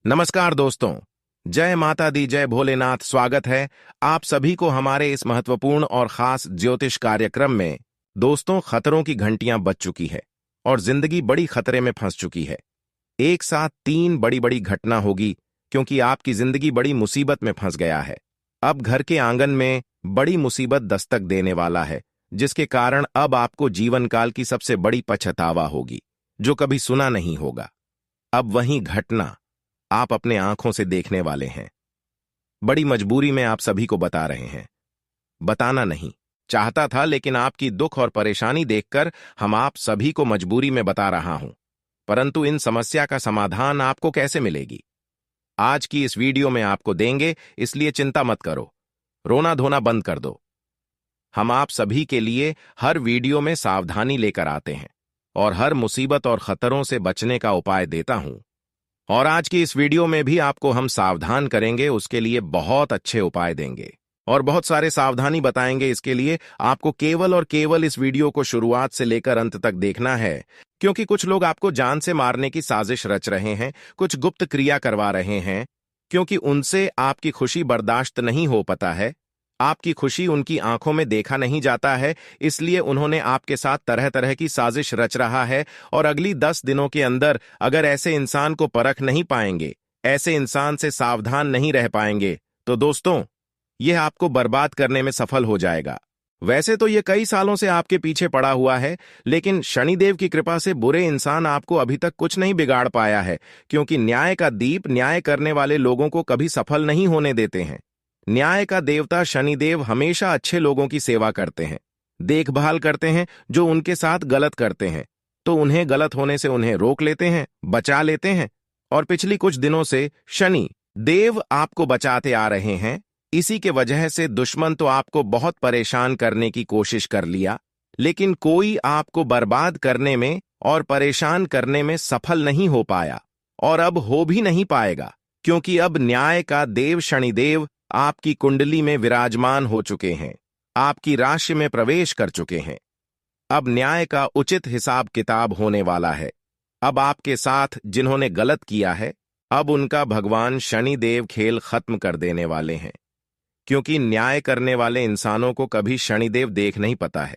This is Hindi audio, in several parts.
नमस्कार दोस्तों। जय माता दी, जय भोलेनाथ। स्वागत है आप सभी को हमारे इस महत्वपूर्ण और खास ज्योतिष कार्यक्रम में। दोस्तों, खतरों की घंटियां बज चुकी है और जिंदगी बड़ी खतरे में फंस चुकी है। एक साथ तीन बड़ी बड़ी घटना होगी क्योंकि आपकी जिंदगी बड़ी मुसीबत में फंस गया है। अब घर के आंगन में बड़ी मुसीबत दस्तक देने वाला है, जिसके कारण अब आपको जीवन काल की सबसे बड़ी पछतावा होगी, जो कभी सुना नहीं होगा। अब वही घटना आप अपने आंखों से देखने वाले हैं। बड़ी मजबूरी में आप सभी को बता रहे हैं। बताना नहीं चाहता था, लेकिन आपकी दुख और परेशानी देखकर हम आप सभी को मजबूरी में बता रहा हूं। परंतु इन समस्या का समाधान आपको कैसे मिलेगी, आज की इस वीडियो में आपको देंगे, इसलिए चिंता मत करो। रोना धोना बंद कर दो। हम आप सभी के लिए हर वीडियो में सावधानी लेकर आते हैं और हर मुसीबत और खतरों से बचने का उपाय देता हूं। और आज की इस वीडियो में भी आपको हम सावधान करेंगे, उसके लिए बहुत अच्छे उपाय देंगे और बहुत सारे सावधानी बताएंगे। इसके लिए आपको केवल और केवल इस वीडियो को शुरुआत से लेकर अंत तक देखना है, क्योंकि कुछ लोग आपको जान से मारने की साजिश रच रहे हैं, कुछ गुप्त क्रिया करवा रहे हैं, क्योंकि उनसे आपकी खुशी बर्दाश्त नहीं हो पाता है। आपकी खुशी उनकी आंखों में देखा नहीं जाता है, इसलिए उन्होंने आपके साथ तरह तरह की साजिश रच रहा है। और अगली 10 दिनों के अंदर अगर ऐसे इंसान को परख नहीं पाएंगे, ऐसे इंसान से सावधान नहीं रह पाएंगे, तो दोस्तों यह आपको बर्बाद करने में सफल हो जाएगा। वैसे तो यह कई सालों से आपके पीछे पड़ा हुआ है, लेकिन शनिदेव की कृपा से बुरे इंसान आपको अभी तक कुछ नहीं बिगाड़ पाया है, क्योंकि न्याय का दीप न्याय करने वाले लोगों को कभी सफल नहीं होने देते हैं। न्याय का देवता शनिदेव हमेशा अच्छे लोगों की सेवा करते हैं, देखभाल करते हैं। जो उनके साथ गलत करते हैं तो उन्हें गलत होने से उन्हें रोक लेते हैं, बचा लेते हैं। और पिछली कुछ दिनों से शनि देव आपको बचाते आ रहे हैं। इसी के वजह से दुश्मन तो आपको बहुत परेशान करने की कोशिश कर लिया, लेकिन कोई आपको बर्बाद करने में और परेशान करने में सफल नहीं हो पाया, और अब हो भी नहीं पाएगा, क्योंकि अब न्याय का देव शनिदेव आपकी कुंडली में विराजमान हो चुके हैं, आपकी राशि में प्रवेश कर चुके हैं। अब न्याय का उचित हिसाब किताब होने वाला है। अब आपके साथ जिन्होंने गलत किया है, अब उनका भगवान शनिदेव खेल खत्म कर देने वाले हैं, क्योंकि न्याय करने वाले इंसानों को कभी शनिदेव देख नहीं पाता है।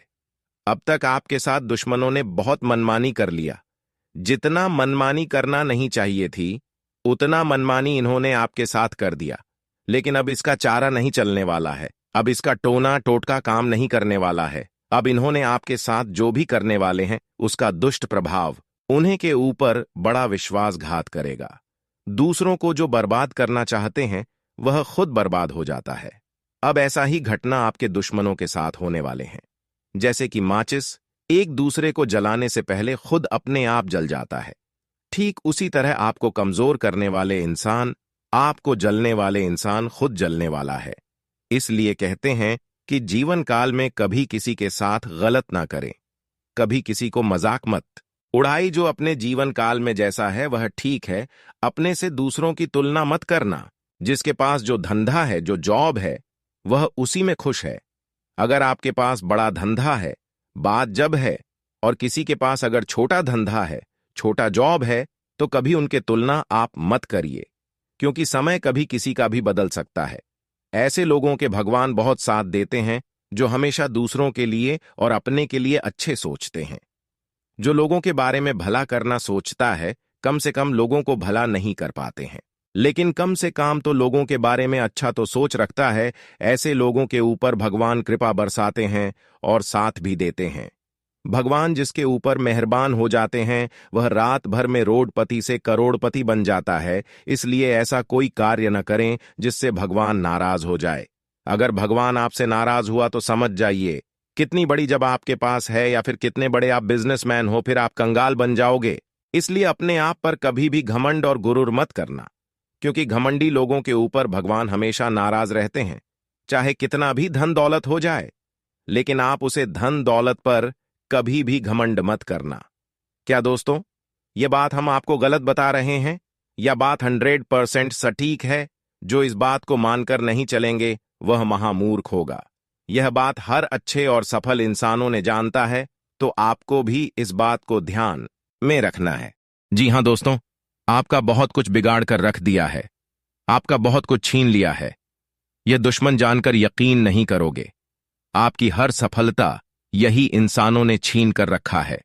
अब तक आपके साथ दुश्मनों ने बहुत मनमानी कर लिया। जितना मनमानी करना नहीं चाहिए थी, उतना मनमानी इन्होंने आपके साथ कर दिया। लेकिन अब इसका चारा नहीं चलने वाला है, अब इसका टोना टोटका काम नहीं करने वाला है। अब इन्होंने आपके साथ जो भी करने वाले हैं, उसका दुष्ट प्रभाव उन्हें के ऊपर बड़ा विश्वासघात करेगा। दूसरों को जो बर्बाद करना चाहते हैं, वह खुद बर्बाद हो जाता है। अब ऐसा ही घटना आपके दुश्मनों के साथ होने वाले हैं। जैसे कि माचिस एक दूसरे को जलाने से पहले खुद अपने आप जल जाता है, ठीक उसी तरह आपको कमजोर करने वाले इंसान, आपको जलने वाले इंसान खुद जलने वाला है। इसलिए कहते हैं कि जीवन काल में कभी किसी के साथ गलत ना करें, कभी किसी को मजाक मत उड़ाई। जो अपने जीवन काल में जैसा है वह ठीक है, अपने से दूसरों की तुलना मत करना। जिसके पास जो धंधा है, जो जॉब है, वह उसी में खुश है। अगर आपके पास बड़ा धंधा है, बात जब है, और किसी के पास अगर छोटा धंधा है, छोटा जॉब है, तो कभी उनके तुलना आप मत करिए, क्योंकि समय कभी किसी का भी बदल सकता है। ऐसे लोगों के भगवान बहुत साथ देते हैं, जो हमेशा दूसरों के लिए और अपने के लिए अच्छे सोचते हैं। जो लोगों के बारे में भला करना सोचता है, कम से कम लोगों को भला नहीं कर पाते हैं, लेकिन कम से कम तो लोगों के बारे में अच्छा तो सोच रखता है। ऐसे लोगों के ऊपर भगवान कृपा बरसाते हैं और साथ भी देते हैं। भगवान जिसके ऊपर मेहरबान हो जाते हैं, वह रात भर में रोडपति से करोड़पति बन जाता है। इसलिए ऐसा कोई कार्य न करें जिससे भगवान नाराज हो जाए। अगर भगवान आपसे नाराज हुआ तो समझ जाइए, कितनी बड़ी जब आपके पास है या फिर कितने बड़े आप बिजनेसमैन हो, फिर आप कंगाल बन जाओगे। इसलिए अपने आप पर कभी भी घमंड और गुरूर मत करना, क्योंकि घमंडी लोगों के ऊपर भगवान हमेशा नाराज रहते हैं, चाहे कितना भी धन दौलत हो जाए। लेकिन आप उसे धन दौलत पर कभी भी घमंड मत करना। क्या दोस्तों, यह बात हम आपको गलत बता रहे हैं या बात 100% सटीक है? जो इस बात को मानकर नहीं चलेंगे वह महामूर्ख होगा। यह बात हर अच्छे और सफल इंसानों ने जानता है, तो आपको भी इस बात को ध्यान में रखना है। जी हां दोस्तों, आपका बहुत कुछ बिगाड़ कर रख दिया है, आपका बहुत कुछ छीन लिया है। यह दुश्मन जानकर यकीन नहीं करोगे, आपकी हर सफलता यही इंसानों ने छीन कर रखा है।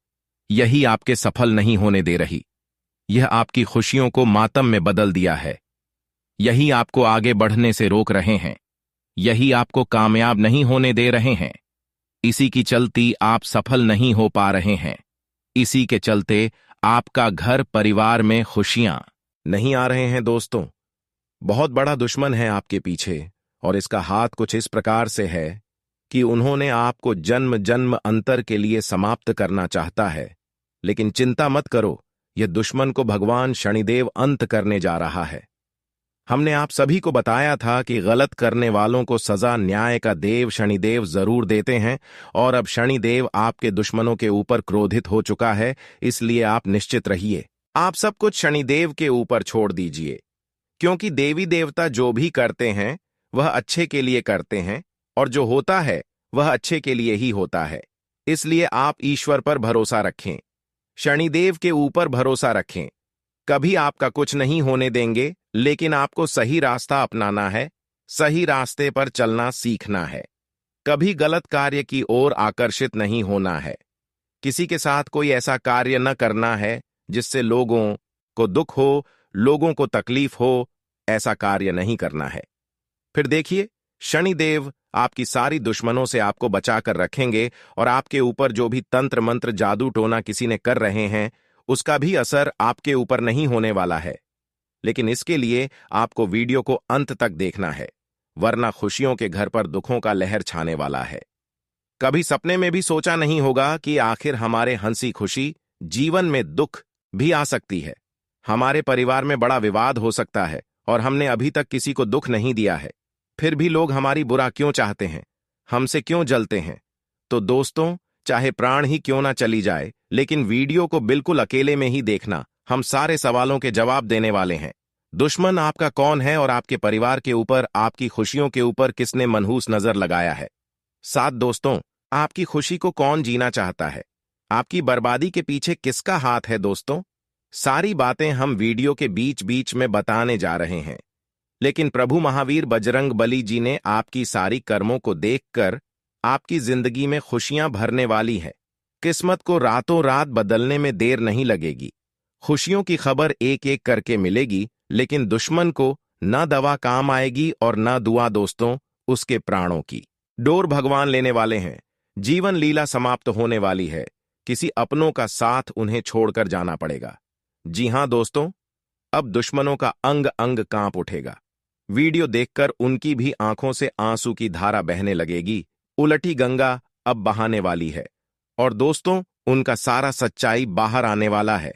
यही आपके सफल नहीं होने दे रही। यह आपकी खुशियों को मातम में बदल दिया है। यही आपको आगे बढ़ने से रोक रहे हैं। यही आपको कामयाब नहीं होने दे रहे हैं। इसी की चलती आप सफल नहीं हो पा रहे हैं। इसी के चलते आपका घर परिवार में खुशियां नहीं आ रहे हैं। दोस्तों, बहुत बड़ा दुश्मन है आपके पीछे, और इसका हाथ कुछ इस प्रकार से है कि उन्होंने आपको जन्म जन्म अंतर के लिए समाप्त करना चाहता है। लेकिन चिंता मत करो, यह दुश्मन को भगवान शनिदेव अंत करने जा रहा है। हमने आप सभी को बताया था कि गलत करने वालों को सजा न्याय का देव शनिदेव जरूर देते हैं, और अब शनिदेव आपके दुश्मनों के ऊपर क्रोधित हो चुका है। इसलिए आप निश्चित रहिए, आप सब कुछ शनिदेव के ऊपर छोड़ दीजिए, क्योंकि देवी देवता जो भी करते हैं वह अच्छे के लिए करते हैं, और जो होता है वह अच्छे के लिए ही होता है। इसलिए आप ईश्वर पर भरोसा रखें, शनिदेव के ऊपर भरोसा रखें। कभी आपका कुछ नहीं होने देंगे, लेकिन आपको सही रास्ता अपनाना है, सही रास्ते पर चलना सीखना है। कभी गलत कार्य की ओर आकर्षित नहीं होना है। किसी के साथ कोई ऐसा कार्य न करना है जिससे लोगों को दुख हो, लोगों को तकलीफ हो। ऐसा कार्य नहीं करना है। फिर देखिए, शनिदेव आपकी सारी दुश्मनों से आपको बचाकर रखेंगे, और आपके ऊपर जो भी तंत्र मंत्र जादू टोना किसी ने कर रहे हैं उसका भी असर आपके ऊपर नहीं होने वाला है। लेकिन इसके लिए आपको वीडियो को अंत तक देखना है, वरना खुशियों के घर पर दुखों का लहर छाने वाला है। कभी सपने में भी सोचा नहीं होगा कि आखिर हमारे हंसी खुशी जीवन में दुख भी आ सकती है। हमारे परिवार में बड़ा विवाद हो सकता है, और हमने अभी तक किसी को दुख नहीं दिया है। फिर भी लोग हमारी बुरा क्यों चाहते हैं, हमसे क्यों जलते हैं? तो दोस्तों, चाहे प्राण ही क्यों ना चली जाए, लेकिन वीडियो को बिल्कुल अकेले में ही देखना। हम सारे सवालों के जवाब देने वाले हैं। दुश्मन आपका कौन है, और आपके परिवार के ऊपर, आपकी खुशियों के ऊपर किसने मनहूस नजर लगाया है? साथ दोस्तों, आपकी खुशी को कौन जीना चाहता है? आपकी बर्बादी के पीछे किसका हाथ है? दोस्तों, सारी बातें हम वीडियो के बीच बीच में बताने जा रहे हैं। लेकिन प्रभु महावीर बजरंग बली जी ने आपकी सारी कर्मों को देखकर आपकी जिंदगी में खुशियां भरने वाली है। किस्मत को रातों रात बदलने में देर नहीं लगेगी। खुशियों की खबर एक एक करके मिलेगी, लेकिन दुश्मन को न दवा काम आएगी और न दुआ। दोस्तों, उसके प्राणों की डोर भगवान लेने वाले हैं। जीवन लीला समाप्त होने वाली है। किसी अपनों का साथ उन्हें छोड़कर जाना पड़ेगा। जी हां दोस्तों, अब दुश्मनों का अंग अंग कांप उठेगा। वीडियो देखकर उनकी भी आंखों से आंसू की धारा बहने लगेगी। उलटी गंगा अब बहाने वाली है, और दोस्तों, उनका सारा सच्चाई बाहर आने वाला है।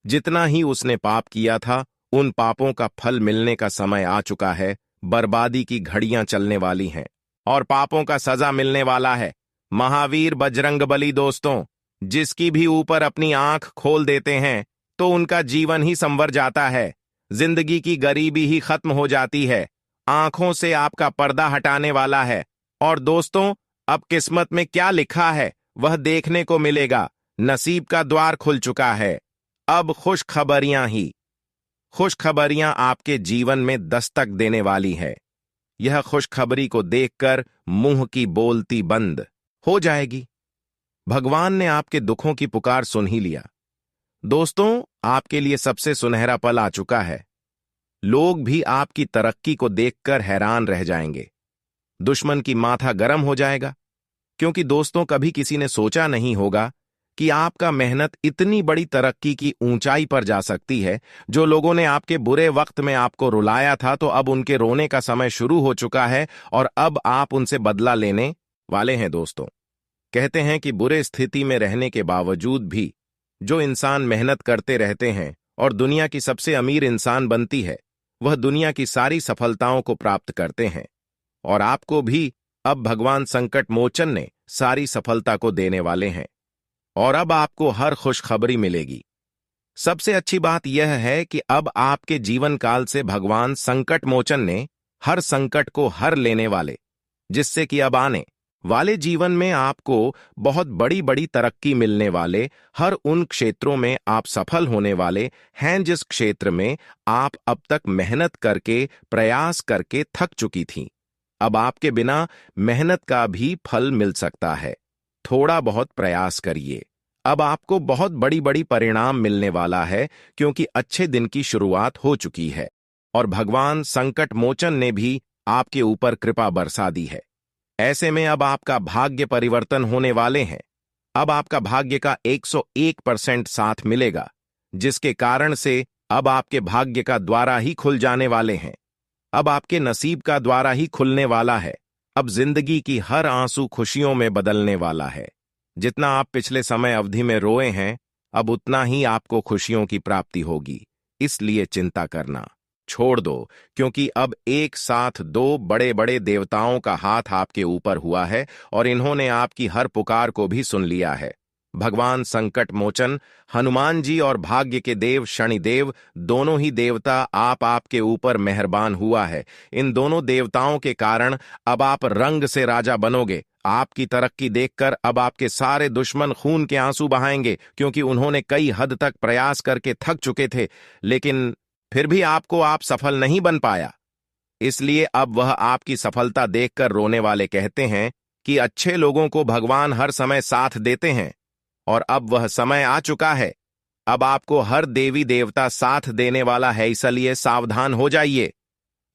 जितना ही उसने पाप किया था, उन पापों का फल मिलने का समय आ चुका है। बर्बादी की घड़ियां चलने वाली हैं, और पापों का सजा मिलने वाला है। महावीर बजरंगबली दोस्तों, जिसकी भी ऊपर अपनी आंख खोल देते हैं तो उनका जीवन ही संवर जाता है। जिंदगी की गरीबी ही खत्म हो जाती है। आंखों से आपका पर्दा हटाने वाला है। और दोस्तों, अब किस्मत में क्या लिखा है वह देखने को मिलेगा। नसीब का द्वार खुल चुका है। अब खुशखबरियां आपके जीवन में दस्तक देने वाली है। यह खुशखबरी को देखकर मुंह की बोलती बंद हो जाएगी। भगवान ने आपके दुखों की पुकार सुन ही लिया। दोस्तों, आपके लिए सबसे सुनहरा पल आ चुका है। लोग भी आपकी तरक्की को देखकर हैरान रह जाएंगे। दुश्मन की माथा गर्म हो जाएगा, क्योंकि दोस्तों, कभी किसी ने सोचा नहीं होगा कि आपका मेहनत इतनी बड़ी तरक्की की ऊंचाई पर जा सकती है। जो लोगों ने आपके बुरे वक्त में आपको रुलाया था, तो अब उनके रोने का समय शुरू हो चुका है, और अब आप उनसे बदला लेने वाले हैं। दोस्तों, कहते हैं कि बुरे स्थिति में रहने के बावजूद भी जो इंसान मेहनत करते रहते हैं और दुनिया की सबसे अमीर इंसान बनती है, वह दुनिया की सारी सफलताओं को प्राप्त करते हैं। और आपको भी अब भगवान संकट मोचन ने सारी सफलता को देने वाले हैं, और अब आपको हर खुशखबरी मिलेगी। सबसे अच्छी बात यह है कि अब आपके जीवन काल से भगवान संकट मोचन ने हर संकट को हर लेने वाले, जिससे कि अब आने वाले जीवन में आपको बहुत बड़ी बड़ी तरक्की मिलने वाले, हर उन क्षेत्रों में आप सफल होने वाले हैं जिस क्षेत्र में आप अब तक मेहनत करके, प्रयास करके थक चुकी थीं। अब आपके बिना मेहनत का भी फल मिल सकता है। थोड़ा बहुत प्रयास करिए। अब आपको बहुत बड़ी बड़ी परिणाम मिलने वाला है, क्योंकि अच्छे दिन की शुरुआत हो चुकी है और भगवान संकट मोचन ने भी आपके ऊपर कृपा बरसा दी है। ऐसे में अब आपका भाग्य परिवर्तन होने वाले हैं। अब आपका भाग्य का 101% साथ मिलेगा, जिसके कारण से अब आपके भाग्य का द्वारा ही खुल जाने वाले हैं। अब आपके नसीब का द्वारा ही खुलने वाला है। अब जिंदगी की हर आंसू खुशियों में बदलने वाला है। जितना आप पिछले समय अवधि में रोए हैं, अब उतना ही आपको खुशियों की प्राप्ति होगी। इसलिए चिंता करना छोड़ दो, क्योंकि अब एक साथ दो बड़े बड़े देवताओं का हाथ आपके ऊपर हुआ है और इन्होंने आपकी हर पुकार को भी सुन लिया है। भगवान संकट मोचन, हनुमान जी और भाग्य के देव शनिदेव, दोनों ही देवता आपके ऊपर मेहरबान हुआ है। इन दोनों देवताओं के कारण अब आप रंग से राजा बनोगे। आपकी तरक्की देखकर अब आपके सारे दुश्मन खून के आंसू बहाएंगे, क्योंकि उन्होंने कई हद तक प्रयास करके थक चुके थे, लेकिन फिर भी आप सफल नहीं बन पाया। इसलिए अब वह आपकी सफलता देखकर रोने वाले कहते हैं कि अच्छे लोगों को भगवान हर समय साथ देते हैं और अब वह समय आ चुका है। अब आपको हर देवी देवता साथ देने वाला है, इसलिए सावधान हो जाइए।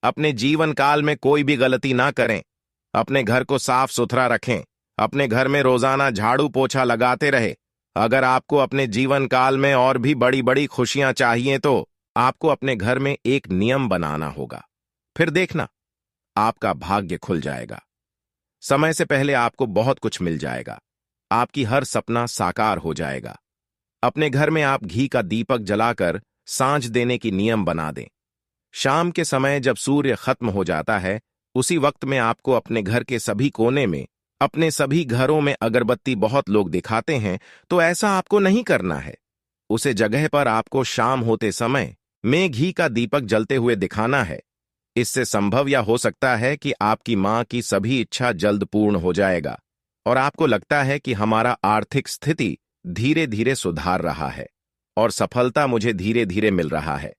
अपने जीवन काल में कोई भी गलती ना करें। अपने घर को साफ सुथरा रखें। अपने घर में रोजाना झाड़ू पोछा लगाते रहे। अगर आपको अपने जीवन काल में और भी बड़ी बड़ी खुशियां चाहिए तो आपको अपने घर में एक नियम बनाना होगा। फिर देखना, आपका भाग्य खुल जाएगा। समय से पहले आपको बहुत कुछ मिल जाएगा। आपकी हर सपना साकार हो जाएगा। अपने घर में आप घी का दीपक जलाकर सांझ देने की नियम बना दें। शाम के समय जब सूर्य खत्म हो जाता है, उसी वक्त में आपको अपने घर के सभी कोने में, अपने सभी घरों में अगरबत्ती बहुत लोग दिखाते हैं, तो ऐसा आपको नहीं करना है। उसे जगह पर आपको शाम होते समय में घी का दीपक जलते हुए दिखाना है। इससे संभव या हो सकता है कि आपकी मां की सभी इच्छा जल्द पूर्ण हो जाएगा और आपको लगता है कि हमारा आर्थिक स्थिति धीरे धीरे सुधार रहा है और सफलता मुझे धीरे धीरे मिल रहा है।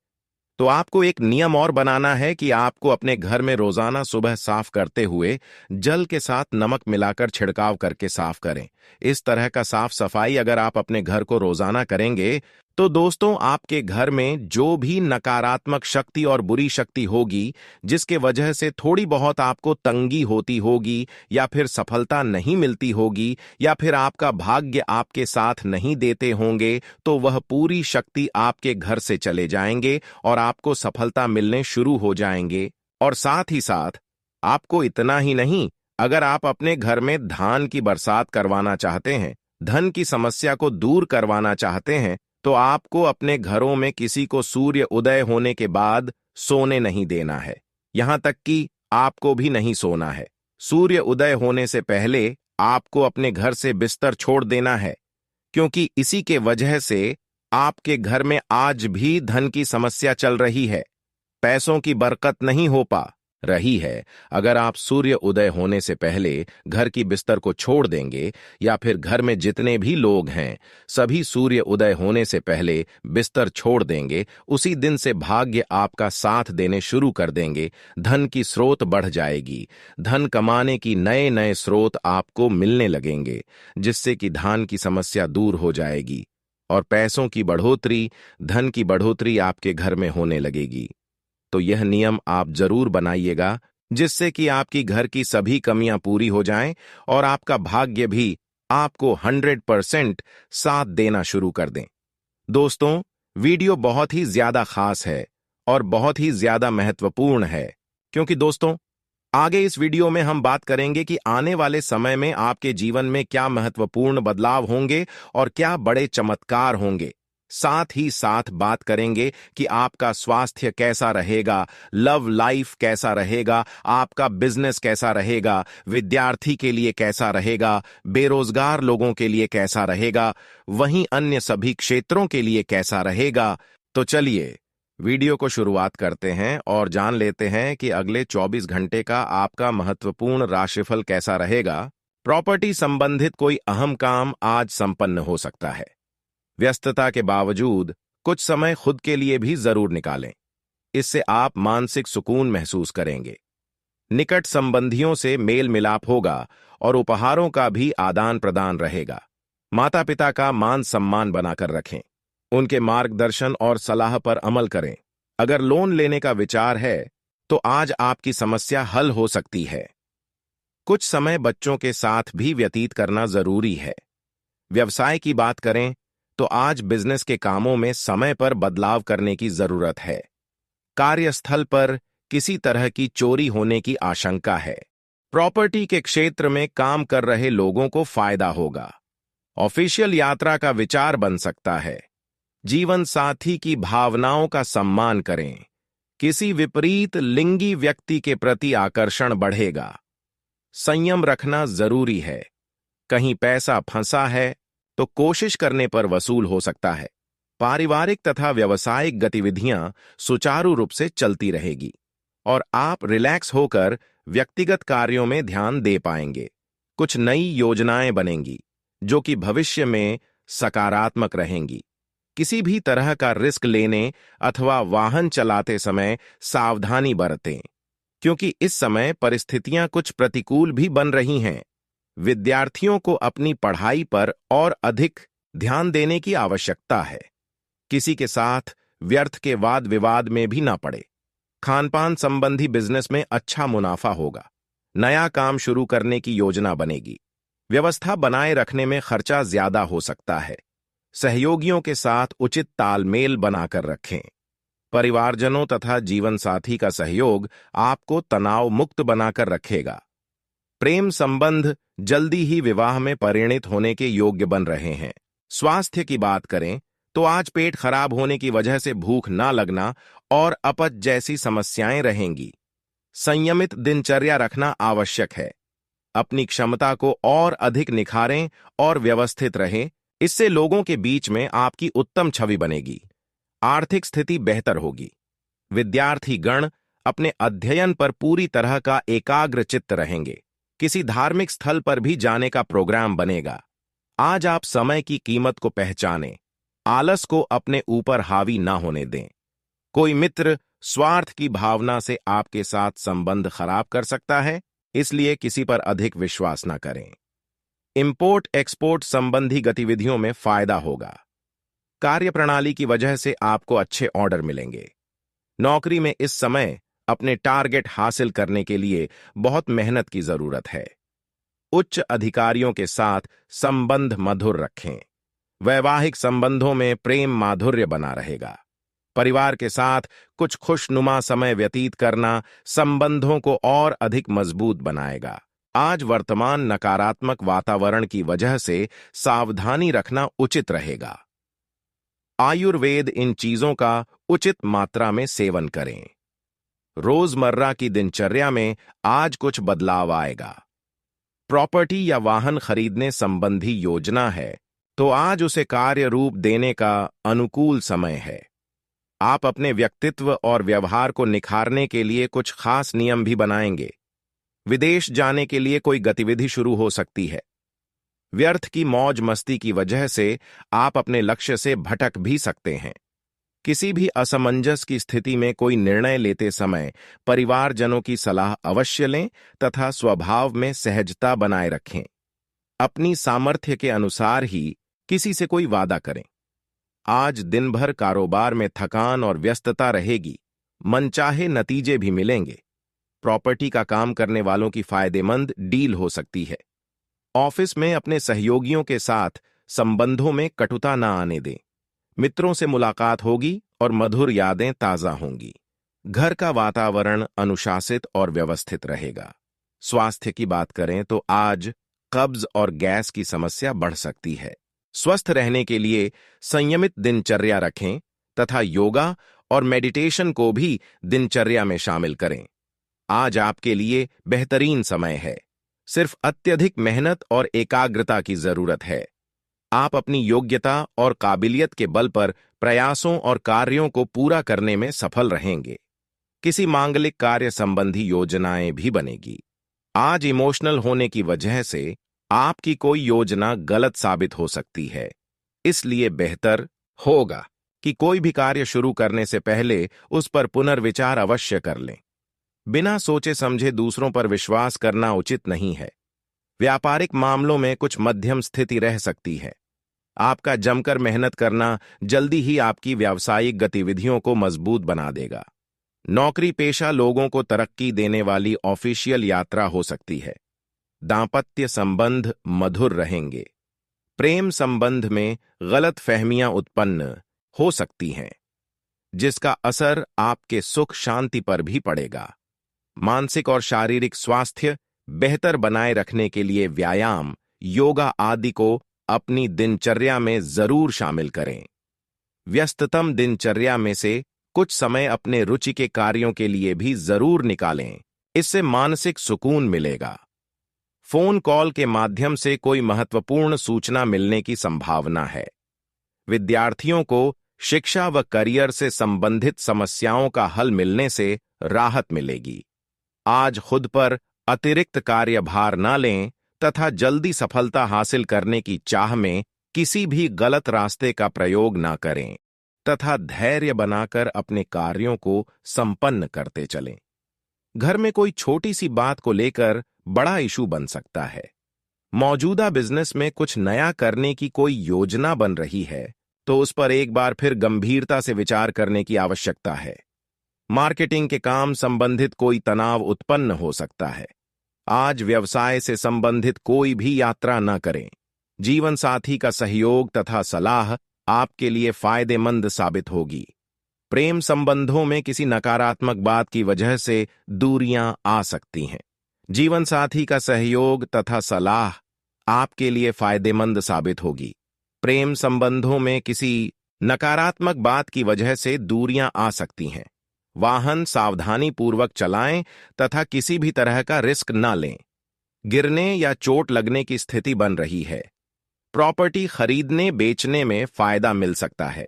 तो आपको एक नियम और बनाना है कि आपको अपने घर में रोजाना सुबह साफ करते हुए जल के साथ नमक मिलाकर छिड़काव करके साफ करें। इस तरह का साफ सफाई अगर आप अपने घर को रोजाना करेंगे तो दोस्तों, आपके घर में जो भी नकारात्मक शक्ति और बुरी शक्ति होगी, जिसके वजह से थोड़ी बहुत आपको तंगी होती होगी या फिर सफलता नहीं मिलती होगी या फिर आपका भाग्य आपके साथ नहीं देते होंगे, तो वह पूरी शक्ति आपके घर से चले जाएंगे और आपको सफलता मिलने शुरू हो जाएंगे। और साथ ही साथ आपको इतना ही नहीं, अगर आप अपने घर में धान की बरसात करवाना चाहते हैं, धन की समस्या को दूर करवाना चाहते हैं, तो आपको अपने घरों में किसी को सूर्य उदय होने के बाद सोने नहीं देना है। यहां तक कि आपको भी नहीं सोना है। सूर्य उदय होने से पहले आपको अपने घर से बिस्तर छोड़ देना है, क्योंकि इसी के वजह से आपके घर में आज भी धन की समस्या चल रही है। पैसों की बरकत नहीं हो पा रही है। अगर आप सूर्य उदय होने से पहले घर की बिस्तर को छोड़ देंगे या फिर घर में जितने भी लोग हैं सभी सूर्य उदय होने से पहले बिस्तर छोड़ देंगे, उसी दिन से भाग्य आपका साथ देने शुरू कर देंगे। धन की स्रोत बढ़ जाएगी। धन कमाने की नए नए स्रोत आपको मिलने लगेंगे, जिससे कि धन की समस्या दूर हो जाएगी और पैसों की बढ़ोतरी, धन की बढ़ोतरी आपके घर में होने लगेगी। तो यह नियम आप जरूर बनाइएगा, जिससे कि आपकी घर की सभी कमियां पूरी हो जाएं और आपका भाग्य भी आपको 100% साथ देना शुरू कर दें। दोस्तों, वीडियो बहुत ही ज्यादा खास है और बहुत ही ज्यादा महत्वपूर्ण है, क्योंकि दोस्तों, आगे इस वीडियो में हम बात करेंगे कि आने वाले समय में आपके जीवन में क्या महत्वपूर्ण बदलाव होंगे और क्या बड़े चमत्कार होंगे। साथ ही साथ बात करेंगे कि आपका स्वास्थ्य कैसा रहेगा, लव लाइफ कैसा रहेगा, आपका बिजनेस कैसा रहेगा, विद्यार्थी के लिए कैसा रहेगा, बेरोजगार लोगों के लिए कैसा रहेगा, वहीं अन्य सभी क्षेत्रों के लिए कैसा रहेगा। तो चलिए वीडियो को शुरुआत करते हैं और जान लेते हैं कि अगले 24 घंटे का आपका महत्वपूर्ण राशिफल कैसा रहेगा। प्रॉपर्टी संबंधित कोई अहम काम आज संपन्न हो सकता है। व्यस्तता के बावजूद कुछ समय खुद के लिए भी जरूर निकालें। इससे आप मानसिक सुकून महसूस करेंगे। निकट संबंधियों से मेल मिलाप होगा और उपहारों का भी आदान प्रदान रहेगा। माता पिता का मान सम्मान बनाकर रखें। उनके मार्गदर्शन और सलाह पर अमल करें। अगर लोन लेने का विचार है तो आज आपकी समस्या हल हो सकती है। कुछ समय बच्चों के साथ भी व्यतीत करना जरूरी है। व्यवसाय की बात करें तो आज बिजनेस के कामों में समय पर बदलाव करने की जरूरत है। कार्यस्थल पर किसी तरह की चोरी होने की आशंका है। प्रॉपर्टी के क्षेत्र में काम कर रहे लोगों को फायदा होगा। ऑफिशियल यात्रा का विचार बन सकता है। जीवन साथी की भावनाओं का सम्मान करें। किसी विपरीत लिंगी व्यक्ति के प्रति आकर्षण बढ़ेगा। संयम रखना जरूरी है। कहीं पैसा फंसा है तो कोशिश करने पर वसूल हो सकता है। पारिवारिक तथा व्यावसायिक गतिविधियां सुचारू रूप से चलती रहेगी और आप रिलैक्स होकर व्यक्तिगत कार्यों में ध्यान दे पाएंगे। कुछ नई योजनाएं बनेंगी जो कि भविष्य में सकारात्मक रहेंगी। किसी भी तरह का रिस्क लेने अथवा वाहन चलाते समय सावधानी बरतें, क्योंकि इस समय परिस्थितियां कुछ प्रतिकूल भी बन रही हैं। विद्यार्थियों को अपनी पढ़ाई पर और अधिक ध्यान देने की आवश्यकता है। किसी के साथ व्यर्थ के वाद विवाद में भी ना पड़े। खानपान संबंधी बिजनेस में अच्छा मुनाफा होगा। नया काम शुरू करने की योजना बनेगी। व्यवस्था बनाए रखने में खर्चा ज्यादा हो सकता है। सहयोगियों के साथ उचित तालमेल बनाकर रखें। परिवारजनों तथा जीवन साथी का सहयोग आपको तनाव मुक्त बनाकर रखेगा। प्रेम संबंध जल्दी ही विवाह में परिणित होने के योग्य बन रहे हैं। स्वास्थ्य की बात करें तो आज पेट खराब होने की वजह से भूख ना लगना और अपच जैसी समस्याएं रहेंगी। संयमित दिनचर्या रखना आवश्यक है। अपनी क्षमता को और अधिक निखारें और व्यवस्थित रहें। इससे लोगों के बीच में आपकी उत्तम छवि बनेगी। आर्थिक स्थिति बेहतर होगी। विद्यार्थी गण अपने अध्ययन पर पूरी तरह का एकाग्र चित्त रहेंगे। किसी धार्मिक स्थल पर भी जाने का प्रोग्राम बनेगा। आज आप समय की कीमत को पहचानें। आलस को अपने ऊपर हावी ना होने दें। कोई मित्र स्वार्थ की भावना से आपके साथ संबंध खराब कर सकता है, इसलिए किसी पर अधिक विश्वास न करें। इंपोर्ट एक्सपोर्ट संबंधी गतिविधियों में फायदा होगा। कार्यप्रणाली की वजह से आपको अच्छे ऑर्डर मिलेंगे। नौकरी में इस समय अपने टारगेट हासिल करने के लिए बहुत मेहनत की जरूरत है। उच्च अधिकारियों के साथ संबंध मधुर रखें। वैवाहिक संबंधों में प्रेम माधुर्य बना रहेगा। परिवार के साथ कुछ खुशनुमा समय व्यतीत करना संबंधों को और अधिक मजबूत बनाएगा। आज वर्तमान नकारात्मक वातावरण की वजह से सावधानी रखना उचित रहेगा। आयुर्वेद इन चीजों का उचित मात्रा में सेवन करें। रोजमर्रा की दिनचर्या में आज कुछ बदलाव आएगा। प्रॉपर्टी या वाहन खरीदने संबंधी योजना है तो आज उसे कार्य रूप देने का अनुकूल समय है। आप अपने व्यक्तित्व और व्यवहार को निखारने के लिए कुछ खास नियम भी बनाएंगे। विदेश जाने के लिए कोई गतिविधि शुरू हो सकती है। व्यर्थ की मौज मस्ती की वजह से आप अपने लक्ष्य से भटक भी सकते हैं। किसी भी असमंजस की स्थिति में कोई निर्णय लेते समय परिवारजनों की सलाह अवश्य लें तथा स्वभाव में सहजता बनाए रखें। अपनी सामर्थ्य के अनुसार ही किसी से कोई वादा करें। आज दिन भर कारोबार में थकान और व्यस्तता रहेगी। मनचाहे नतीजे भी मिलेंगे। प्रॉपर्टी का काम करने वालों की फायदेमंद डील हो सकती है। ऑफिस में अपने सहयोगियों के साथ संबंधों में कटुता ना आने दें। मित्रों से मुलाकात होगी और मधुर यादें ताजा होंगी। घर का वातावरण अनुशासित और व्यवस्थित रहेगा। स्वास्थ्य की बात करें तो आज कब्ज और गैस की समस्या बढ़ सकती है। स्वस्थ रहने के लिए संयमित दिनचर्या रखें तथा योगा और मेडिटेशन को भी दिनचर्या में शामिल करें। आज आपके लिए बेहतरीन समय है। सिर्फ अत्यधिक मेहनत और एकाग्रता की जरूरत है। आप अपनी योग्यता और काबिलियत के बल पर प्रयासों और कार्यों को पूरा करने में सफल रहेंगे। किसी मांगलिक कार्य संबंधी योजनाएं भी बनेगी। आज इमोशनल होने की वजह से आपकी कोई योजना गलत साबित हो सकती है, इसलिए बेहतर होगा कि कोई भी कार्य शुरू करने से पहले उस पर पुनर्विचार अवश्य कर लें। बिना सोचे समझे दूसरों पर विश्वास करना उचित नहीं है। व्यापारिक मामलों में कुछ मध्यम स्थिति रह सकती है। आपका जमकर मेहनत करना जल्दी ही आपकी व्यावसायिक गतिविधियों को मजबूत बना देगा। नौकरी पेशा लोगों को तरक्की देने वाली ऑफिशियल यात्रा हो सकती है। दांपत्य संबंध मधुर रहेंगे। प्रेम संबंध में गलत फहमियां उत्पन्न हो सकती हैं, जिसका असर आपके सुख शांति पर भी पड़ेगा। मानसिक और शारीरिक स्वास्थ्य बेहतर बनाए रखने के लिए व्यायाम, योगा आदि को अपनी दिनचर्या में जरूर शामिल करें। व्यस्ततम दिनचर्या में से कुछ समय अपने रुचि के कार्यों के लिए भी जरूर निकालें, इससे मानसिक सुकून मिलेगा। फोन कॉल के माध्यम से कोई महत्वपूर्ण सूचना मिलने की संभावना है। विद्यार्थियों को शिक्षा व करियर से संबंधित समस्याओं का हल मिलने से राहत मिलेगी। आज खुद पर अतिरिक्त कार्यभार न लें तथा जल्दी सफलता हासिल करने की चाह में किसी भी गलत रास्ते का प्रयोग न करें तथा धैर्य बनाकर अपने कार्यों को संपन्न करते चलें। घर में कोई छोटी सी बात को लेकर बड़ा इशू बन सकता है। मौजूदा बिजनेस में कुछ नया करने की कोई योजना बन रही है तो उस पर एक बार फिर गंभीरता से विचार करने की आवश्यकता है। मार्केटिंग के काम संबंधित कोई तनाव उत्पन्न हो सकता है। आज व्यवसाय से संबंधित कोई भी यात्रा न करें। जीवन साथी का सहयोग तथा सलाह आपके लिए फायदेमंद साबित होगी। प्रेम संबंधों में किसी नकारात्मक बात की वजह से दूरियां आ सकती हैं। जीवन साथी का सहयोग तथा सलाह आपके लिए फायदेमंद साबित होगी। प्रेम संबंधों में किसी नकारात्मक बात की वजह से दूरियां आ सकती हैं। वाहन सावधानी पूर्वक चलाएं तथा किसी भी तरह का रिस्क न लें। गिरने या चोट लगने की स्थिति बन रही है। प्रॉपर्टी खरीदने बेचने में फायदा मिल सकता है।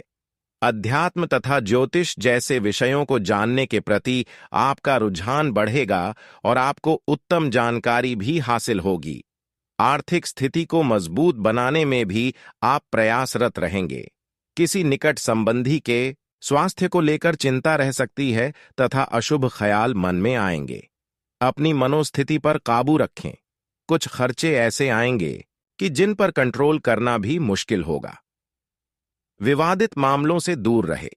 अध्यात्म तथा ज्योतिष जैसे विषयों को जानने के प्रति आपका रुझान बढ़ेगा और आपको उत्तम जानकारी भी हासिल होगी। आर्थिक स्थिति को मजबूत बनाने में भी आप प्रयासरत रहेंगे। किसी निकट संबंधी के स्वास्थ्य को लेकर चिंता रह सकती है तथा अशुभ ख्याल मन में आएंगे। अपनी मनोस्थिति पर काबू रखें। कुछ खर्चे ऐसे आएंगे कि जिन पर कंट्रोल करना भी मुश्किल होगा। विवादित मामलों से दूर रहे।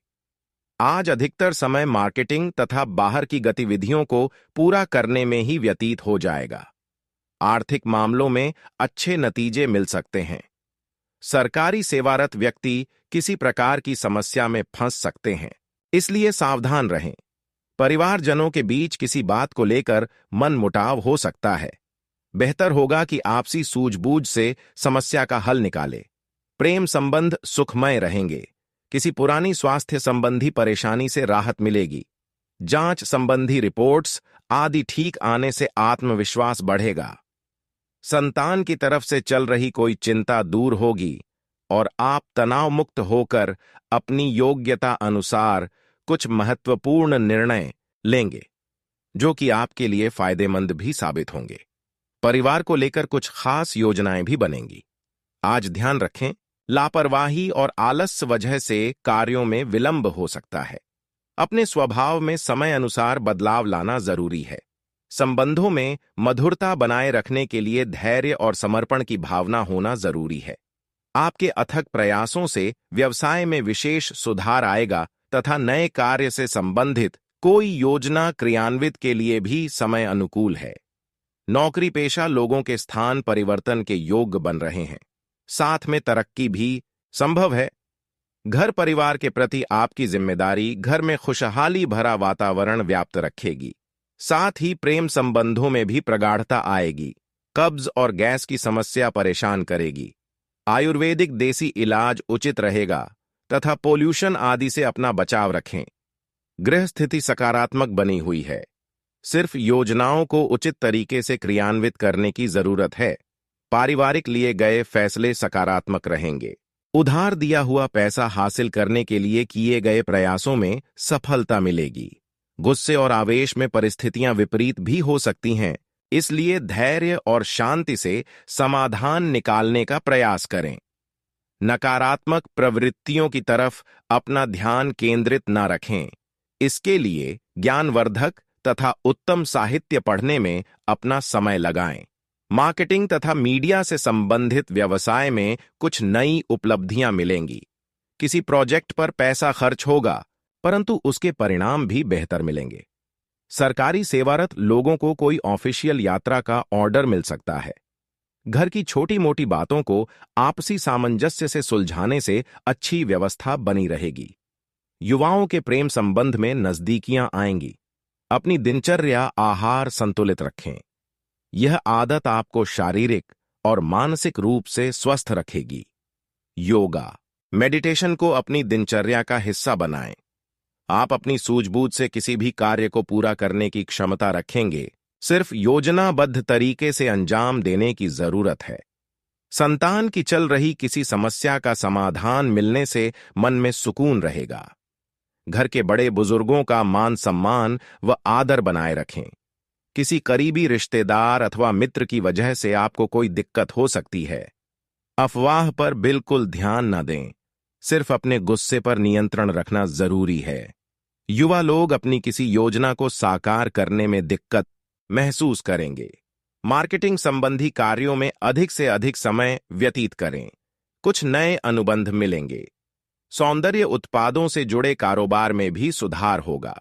आज अधिकतर समय मार्केटिंग तथा बाहर की गतिविधियों को पूरा करने में ही व्यतीत हो जाएगा। आर्थिक मामलों में अच्छे नतीजे मिल सकते हैं। सरकारी सेवारत व्यक्ति किसी प्रकार की समस्या में फंस सकते हैं, इसलिए सावधान रहें। परिवारजनों के बीच किसी बात को लेकर मनमुटाव हो सकता है। बेहतर होगा कि आपसी सूझबूझ से समस्या का हल निकालें। प्रेम संबंध सुखमय रहेंगे। किसी पुरानी स्वास्थ्य संबंधी परेशानी से राहत मिलेगी। जांच संबंधी रिपोर्ट्स आदि ठीक आने से आत्मविश्वास बढ़ेगा। संतान की तरफ से चल रही कोई चिंता दूर होगी और आप तनाव मुक्त होकर अपनी योग्यता अनुसार कुछ महत्वपूर्ण निर्णय लेंगे, जो कि आपके लिए फायदेमंद भी साबित होंगे। परिवार को लेकर कुछ खास योजनाएं भी बनेंगी। आज ध्यान रखें, लापरवाही और आलस्य वजह से कार्यों में विलंब हो सकता है। अपने स्वभाव में समय अनुसार बदलाव लाना जरूरी है। संबंधों में मधुरता बनाए रखने के लिए धैर्य और समर्पण की भावना होना जरूरी है। आपके अथक प्रयासों से व्यवसाय में विशेष सुधार आएगा तथा नए कार्य से संबंधित कोई योजना क्रियान्वित के लिए भी समय अनुकूल है। नौकरी पेशा लोगों के स्थान परिवर्तन के योग्य बन रहे हैं। साथ में तरक्की भी संभव है। घर परिवार के प्रति आपकी जिम्मेदारी घर में खुशहाली भरा वातावरण व्याप्त रखेगी। साथ ही प्रेम संबंधों में भी प्रगाढ़ता आएगी। कब्ज और गैस की समस्या परेशान करेगी। आयुर्वेदिक देसी इलाज उचित रहेगा तथा पोल्यूशन आदि से अपना बचाव रखें। गृह स्थिति सकारात्मक बनी हुई है। सिर्फ योजनाओं को उचित तरीके से क्रियान्वित करने की जरूरत है। पारिवारिक लिए गए फैसले सकारात्मक रहेंगे। उधार दिया हुआ पैसा हासिल करने के लिए किए गए प्रयासों में सफलता मिलेगी। गुस्से और आवेश में परिस्थितियां विपरीत भी हो सकती हैं, इसलिए धैर्य और शांति से समाधान निकालने का प्रयास करें। नकारात्मक प्रवृत्तियों की तरफ अपना ध्यान केंद्रित न रखें। इसके लिए ज्ञानवर्धक तथा उत्तम साहित्य पढ़ने में अपना समय लगाएं। मार्केटिंग तथा मीडिया से संबंधित व्यवसाय में कुछ नई उपलब्धियां मिलेंगी। किसी प्रोजेक्ट पर पैसा खर्च होगा, परंतु उसके परिणाम भी बेहतर मिलेंगे। सरकारी सेवारत लोगों को कोई ऑफिशियल यात्रा का ऑर्डर मिल सकता है। घर की छोटी मोटी बातों को आपसी सामंजस्य से सुलझाने से अच्छी व्यवस्था बनी रहेगी। युवाओं के प्रेम संबंध में नजदीकियां आएंगी। अपनी दिनचर्या आहार संतुलित रखें। यह आदत आपको शारीरिक और मानसिक रूप से स्वस्थ रखेगी। योगा, मेडिटेशन को अपनी दिनचर्या का हिस्सा बनाएं। आप अपनी सूझबूझ से किसी भी कार्य को पूरा करने की क्षमता रखेंगे। सिर्फ योजनाबद्ध तरीके से अंजाम देने की जरूरत है। संतान की चल रही किसी समस्या का समाधान मिलने से मन में सुकून रहेगा। घर के बड़े बुजुर्गों का मान सम्मान व आदर बनाए रखें। किसी करीबी रिश्तेदार अथवा मित्र की वजह से आपको कोई दिक्कत हो सकती है। अफवाह पर बिल्कुल ध्यान न दें। सिर्फ अपने गुस्से पर नियंत्रण रखना जरूरी है। युवा लोग अपनी किसी योजना को साकार करने में दिक्कत महसूस करेंगे। मार्केटिंग संबंधी कार्यों में अधिक से अधिक समय व्यतीत करें। कुछ नए अनुबंध मिलेंगे। सौंदर्य उत्पादों से जुड़े कारोबार में भी सुधार होगा।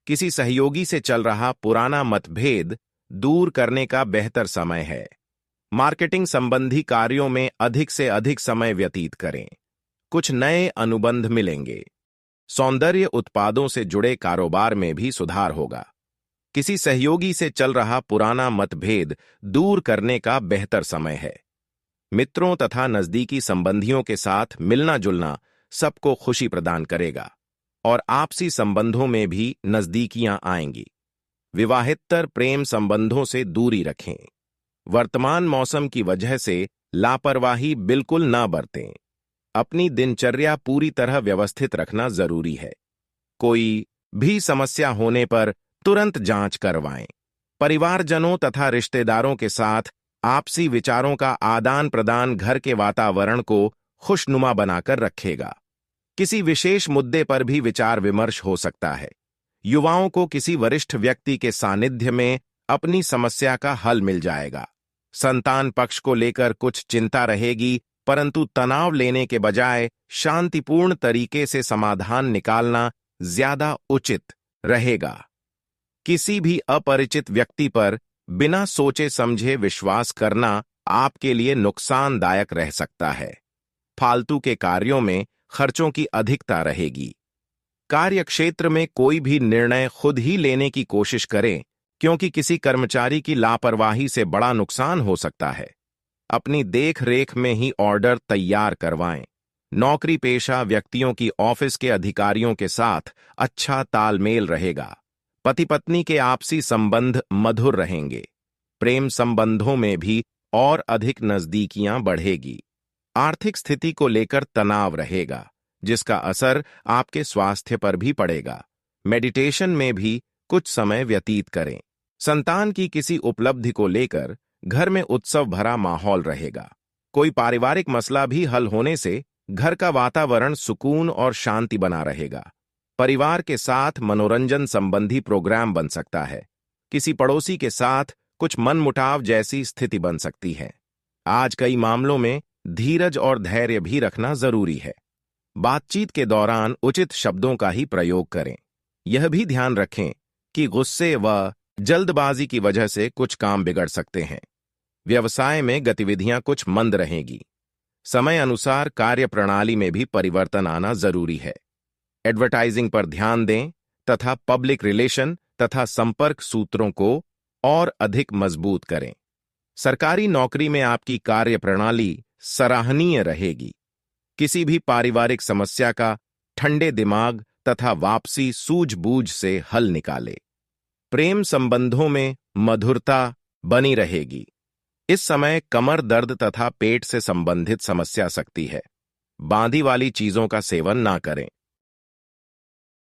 किसी सहयोगी से चल रहा पुराना मतभेद दूर करने का बेहतर समय है। मार्केटिंग संबंधी कार्यों में अधिक से अधिक समय व्यतीत करें। कुछ नए अनुबंध मिलेंगे। सौंदर्य उत्पादों से जुड़े कारोबार में भी सुधार होगा। किसी सहयोगी से चल रहा पुराना मतभेद दूर करने का बेहतर समय है। मित्रों तथा नजदीकी संबंधियों के साथ मिलना जुलना सबको खुशी प्रदान करेगा और आपसी संबंधों में भी नजदीकियां आएंगी। विवाहितर प्रेम संबंधों से दूरी रखें। वर्तमान मौसम की वजह से लापरवाही बिल्कुल ना बरतें। अपनी दिनचर्या पूरी तरह व्यवस्थित रखना जरूरी है। कोई भी समस्या होने पर तुरंत जांच करवाएं। परिवारजनों तथा रिश्तेदारों के साथ आपसी विचारों का आदान प्रदान घर के वातावरण को खुशनुमा बनाकर रखेगा। किसी विशेष मुद्दे पर भी विचार विमर्श हो सकता है। युवाओं को किसी वरिष्ठ व्यक्ति के सानिध्य में अपनी समस्या का हल मिल जाएगा। संतान पक्ष को लेकर कुछ चिंता रहेगी, परंतु तनाव लेने के बजाय शांतिपूर्ण तरीके से समाधान निकालना ज्यादा उचित रहेगा। किसी भी अपरिचित व्यक्ति पर बिना सोचे समझे विश्वास करना आपके लिए नुकसानदायक रह सकता है। फालतू के कार्यों में खर्चों की अधिकता रहेगी। कार्यक्षेत्र में कोई भी निर्णय खुद ही लेने की कोशिश करें, क्योंकि किसी कर्मचारी की लापरवाही से बड़ा नुकसान हो सकता है। अपनी देख रेख में ही ऑर्डर तैयार करवाएं। नौकरी पेशा व्यक्तियों की ऑफिस के अधिकारियों के साथ अच्छा तालमेल रहेगा। पति पत्नी के आपसी संबंध मधुर रहेंगे। प्रेम संबंधों में भी और अधिक नजदीकियां बढ़ेगी। आर्थिक स्थिति को लेकर तनाव रहेगा, जिसका असर आपके स्वास्थ्य पर भी पड़ेगा। मेडिटेशन में भी कुछ समय व्यतीत करें। संतान की किसी उपलब्धि को लेकर घर में उत्सव भरा माहौल रहेगा। कोई पारिवारिक मसला भी हल होने से घर का वातावरण सुकून और शांति बना रहेगा। परिवार के साथ मनोरंजन संबंधी प्रोग्राम बन सकता है। किसी पड़ोसी के साथ कुछ मनमुटाव जैसी स्थिति बन सकती है। आज कई मामलों में धीरज और धैर्य भी रखना जरूरी है। बातचीत के दौरान उचित शब्दों का ही प्रयोग करें। यह भी ध्यान रखें कि गुस्से व जल्दबाजी की वजह से कुछ काम बिगड़ सकते हैं। व्यवसाय में गतिविधियां कुछ मंद रहेगी। समय अनुसार कार्य प्रणाली में भी परिवर्तन आना जरूरी है। एडवर्टाइजिंग पर ध्यान दें तथा पब्लिक रिलेशन तथा संपर्क सूत्रों को और अधिक मजबूत करें। सरकारी नौकरी में आपकी कार्य प्रणाली सराहनीय रहेगी। किसी भी पारिवारिक समस्या का ठंडे दिमाग तथा वापसी सूझबूझ से हल निकाले। प्रेम संबंधों में मधुरता बनी रहेगी। इस समय कमर दर्द तथा पेट से संबंधित समस्या सकती है। बांदी वाली चीजों का सेवन ना करें।